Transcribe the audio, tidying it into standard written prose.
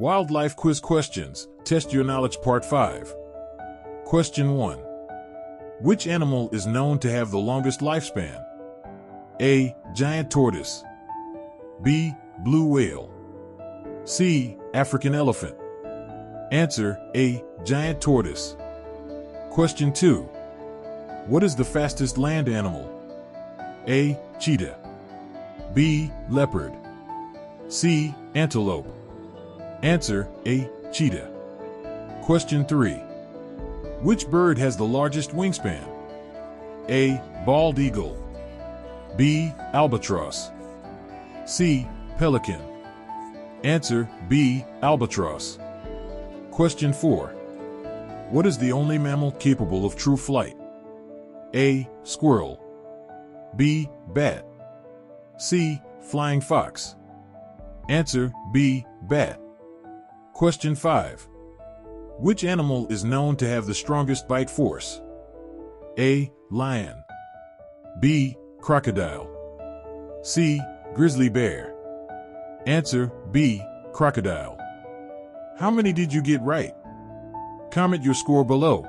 Wildlife quiz questions. Test your knowledge part 5. Question 1. Which animal is known to have the longest lifespan? A. Giant tortoise. B. Blue whale. C. African elephant. Answer: A. Giant tortoise. Question 2. What is the fastest land animal? A. Cheetah. B. Leopard. C. Antelope. Answer: A. Cheetah. Question 3. Which bird has the largest wingspan? A. Bald eagle. B. Albatross. C. Pelican. Answer: B. Albatross. Question 4. What is the only mammal capable of true flight? A. Squirrel. B. Bat. C. Flying fox. Answer: B. Bat. Question 5. Which animal is known to have the strongest bite force? A. Lion. B. Crocodile. C. Grizzly bear. Answer: B. Crocodile. How many did you get right? Comment your score below.